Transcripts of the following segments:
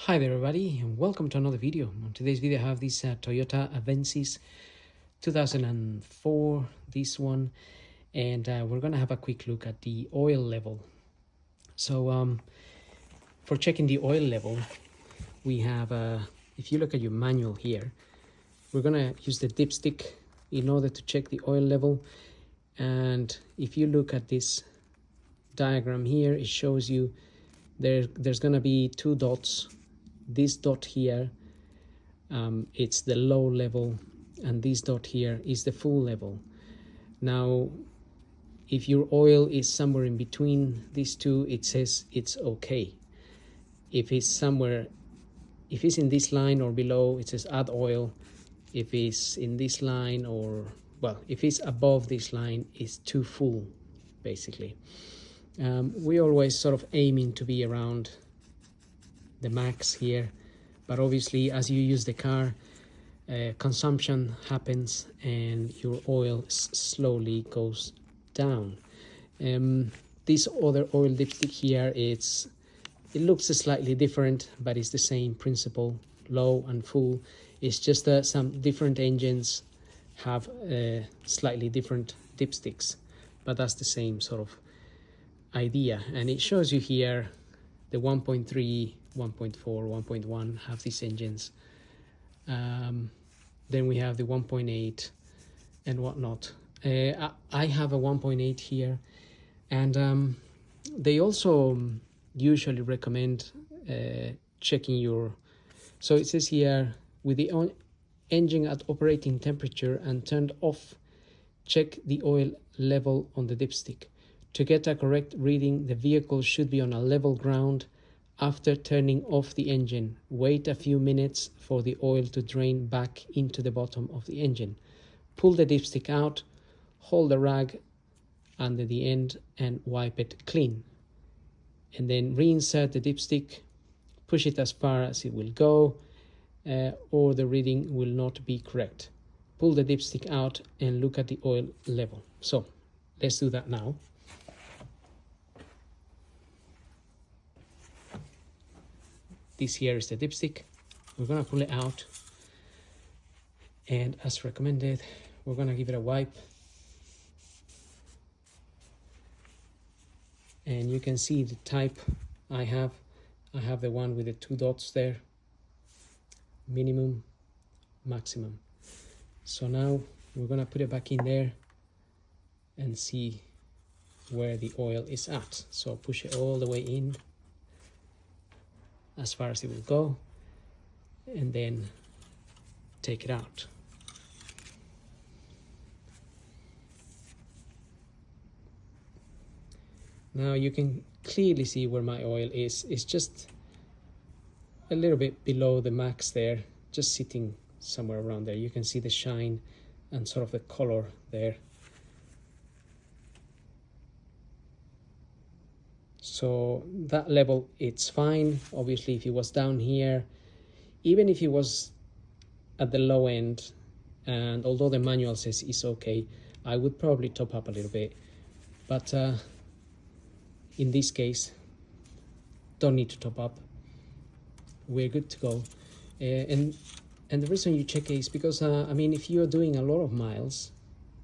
Hi there everybody and welcome to another video. On today's video I have this Toyota Avensis 2004, this one, and we're gonna have a quick look at the oil level. So for checking the oil level, we have, if you look at your manual here, we're gonna use the dipstick in order to check the oil level. And if you look at this diagram here, it shows you there's gonna be two dots. This dot here, it's the low level, and this dot here is the full level. Now, if your oil is somewhere in between these two, it says it's okay. If it's in this line or below, it says add oil. If it's in this line, or well, if it's above this line, it's too full, basically. We always sort of aiming to be around the max here, but obviously as you use the car, consumption happens and your oil slowly goes down. This other oil dipstick here, it looks slightly different, but it's the same principle, low and full. It's just that some different engines have slightly different dipsticks, but that's the same sort of idea. And it shows you here the 1.3, 1.4, 1.1 have these engines. Then we have the 1.8 and whatnot. I have a 1.8 here, and they also usually recommend checking your, so it says here, with the engine at operating temperature and turned off, check the oil level on the dipstick. To get a correct reading, the vehicle should be on a level ground. After turning off the engine, wait a few minutes for the oil to drain back into the bottom of the engine. Pull the dipstick out, hold the rag under the end and wipe it clean. And then reinsert the dipstick, push it as far as it will go, or the reading will not be correct. Pull the dipstick out and look at the oil level. So let's do that now. This here is the dipstick. We're gonna pull it out, and as recommended, we're gonna give it a wipe. And you can see the type I have the one with the two dots there, minimum, maximum. So now we're gonna put it back in there and see where the oil is at. So push it all the way in as far as it will go, and then take it out. Now you can clearly see where my oil is. It's just a little bit below the max there, just sitting somewhere around there. You can see the shine and sort of the color there. So that level, it's fine. Obviously, if it was down here, even if it was at the low end, and although the manual says it's okay, I would probably top up a little bit. But in this case, don't need to top up. We're good to go. And the reason you check it is because, I mean, if you're doing a lot of miles,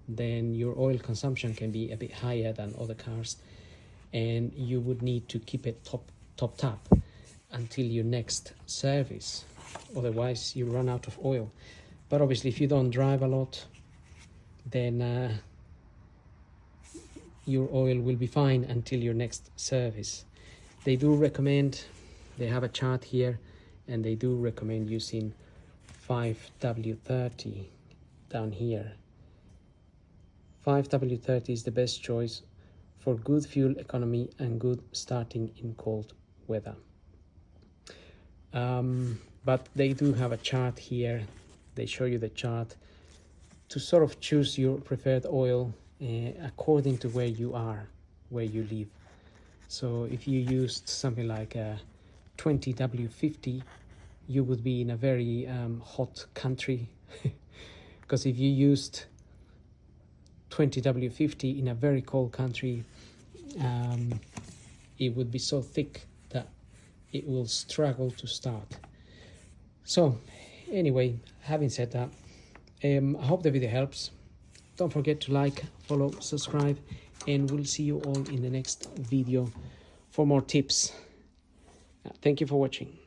then your oil consumption can be a bit higher than other cars, and you would need to keep it topped up until your next service. Otherwise, you run out of oil. But obviously, if you don't drive a lot, then your oil will be fine until your next service. They do recommend, they have a chart here, and they do recommend using 5W30 down here. 5W30 is the best choice for good fuel economy and good starting in cold weather. But they do have a chart here. They show you the chart to sort of choose your preferred oil according to where you are, where you live. So if you used something like a 20W50, you would be in a very hot country. Because if you used 20W50 in a very cold country, it would be so thick that it will struggle to start. So anyway, having said that, I hope the video helps. Don't forget to like, follow, subscribe, and we'll see you all in the next video for more tips. Thank you for watching.